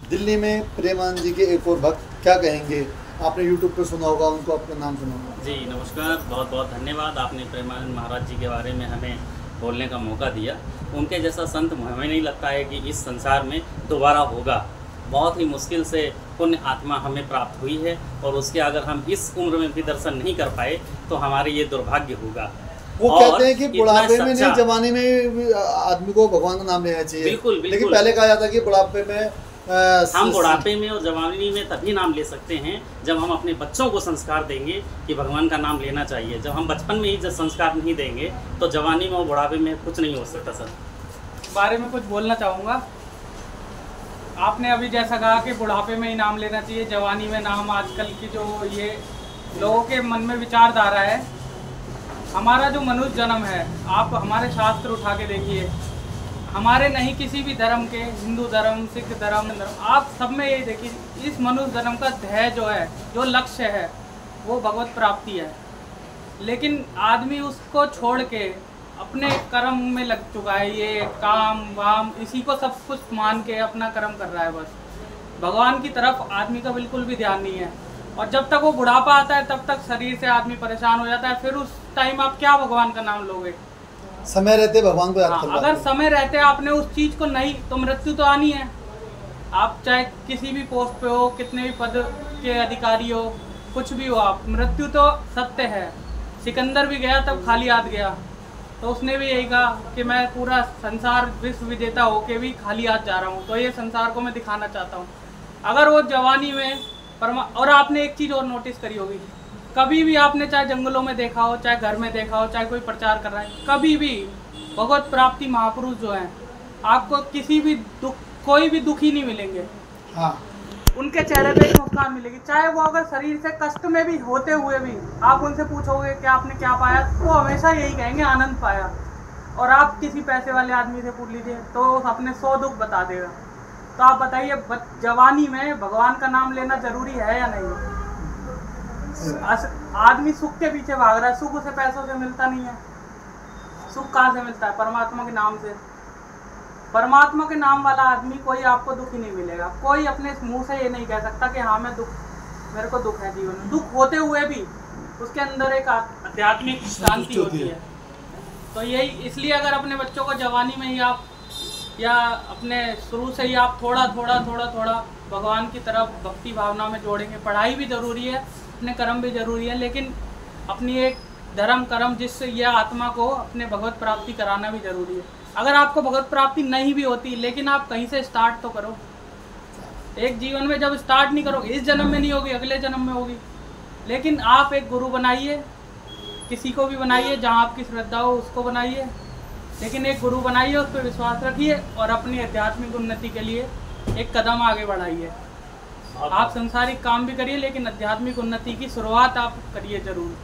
दिल्ली में प्रेमानंद जी के एक और भक्त, क्या कहेंगे? आपने यूट्यूब पे सुना होगा उनको, अपना नाम सुना होगा। जी नमस्कार, बहुत बहुत धन्यवाद। आपने प्रेमानंद महाराज जी के बारे में हमें बोलने का मौका दिया। उनके जैसा संत हमें नहीं लगता है कि इस संसार में दोबारा होगा। बहुत ही मुश्किल से पुण्य आत्मा हमें प्राप्त हुई है और उसके अगर हम इस उम्र में भी दर्शन नहीं कर पाए तो हमारे ये दुर्भाग्य होगा। वो कहते हैं कि बुढ़ापे में नहीं, जवानी में आदमी को भगवान का नाम लेना चाहिए। बिल्कुल बिल्कुल। लेकिन पहले कहा जाता है कि बुढ़ापे में हम बुढ़ापे में और जवानी में तभी नाम ले सकते हैं जब हम अपने बच्चों को संस्कार देंगे कि भगवान का नाम लेना चाहिए। जब हम बचपन में ही जब संस्कार नहीं देंगे तो जवानी में और बुढ़ापे में कुछ नहीं हो सकता। सर बारे में कुछ बोलना चाहूँगा। आपने अभी जैसा कहा कि बुढ़ापे में ही नाम लेना चाहिए, जवानी में नाम, आजकल की जो ये लोगों के मन में विचारधारा है। हमारा जो मनुष्य जन्म है, आप हमारे शास्त्र उठा के देखिए, हमारे नहीं किसी भी धर्म के, हिंदू धर्म, सिख धर्म, आप सब में यही देखिए, इस मनुष्य जन्म का ध्येय जो है, जो लक्ष्य है, वो भगवत प्राप्ति है। लेकिन आदमी उसको छोड़ के अपने कर्म में लग चुका है, ये काम वाम इसी को सब कुछ मान के अपना कर्म कर रहा है। बस भगवान की तरफ आदमी का बिल्कुल भी ध्यान नहीं है। और जब तक वो बुढ़ापा आता है तब तक शरीर से आदमी परेशान हो जाता है। फिर उस टाइम आप क्या भगवान का नाम लोगे? समय रहते भगवान को याद कर लो। अगर समय रहते आपने उस चीज़ को नहीं, तो मृत्यु तो आनी है। आप चाहे किसी भी पोस्ट पे हो, कितने भी पद के अधिकारी हो, कुछ भी हो, आप, मृत्यु तो सत्य है। सिकंदर भी गया तब खाली हाथ गया, तो उसने भी यही कहा कि मैं पूरा संसार विश्व विजेता होके भी खाली हाथ जा रहा हूँ, तो ये संसार को मैं दिखाना चाहता हूँ। अगर वो जवानी में और आपने एक चीज़ और नोटिस करी होगी, कभी भी आपने चाहे जंगलों में देखा हो, चाहे घर में देखा हो, चाहे कोई प्रचार कर रहा है, कभी भी भगवत प्राप्ति महापुरुष जो हैं, आपको किसी भी दुख, कोई भी दुखी नहीं मिलेंगे। हाँ। उनके चेहरे पे एक मुस्कान मिलेगी। चाहे वो अगर शरीर से कष्ट में भी होते हुए भी आप उनसे पूछोगे कि आपने क्या पाया, वो हमेशा यही कहेंगे आनंद पाया। और आप किसी पैसे वाले आदमी से पूछ लीजिए तो अपने 100 दुख बता देगा। तो आप बताइए, जवानी में भगवान का नाम लेना जरूरी है या नहीं? आदमी सुख के पीछे भाग रहा है। सुख उसे पैसों से मिलता नहीं है। सुख कहाँ से मिलता है? परमात्मा के नाम से। परमात्मा के नाम वाला आदमी कोई आपको दुखी नहीं मिलेगा। कोई अपने मुंह से ये नहीं कह सकता कि हाँ मेरे को दुख है जीवन में। दुख होते हुए भी उसके अंदर एक आध्यात्मिक शांति होती है। तो यही, इसलिए अगर अपने बच्चों को जवानी में ही आप, या अपने शुरू से ही आप थोड़ा भगवान की तरफ भक्ति भावना में जोड़ेंगे। पढ़ाई भी ज़रूरी है, अपने कर्म भी ज़रूरी है, लेकिन अपनी एक धर्म कर्म जिससे यह आत्मा को अपने भगवत प्राप्ति कराना भी ज़रूरी है। अगर आपको भगवत प्राप्ति नहीं भी होती, लेकिन आप कहीं से स्टार्ट तो करो। एक जीवन में जब स्टार्ट नहीं करोगे, इस जन्म में नहीं होगी, अगले जन्म में होगी। लेकिन आप एक गुरु बनाइए, किसी को भी बनाइए, जहाँ आपकी श्रद्धा हो उसको बनाइए, लेकिन एक गुरु बनाइए, उस पर विश्वास रखिए और अपनी आध्यात्मिक उन्नति के लिए एक कदम आगे बढ़ाइए। आप संसारिक काम भी करिए, लेकिन आध्यात्मिक उन्नति की शुरुआत आप करिए जरूर।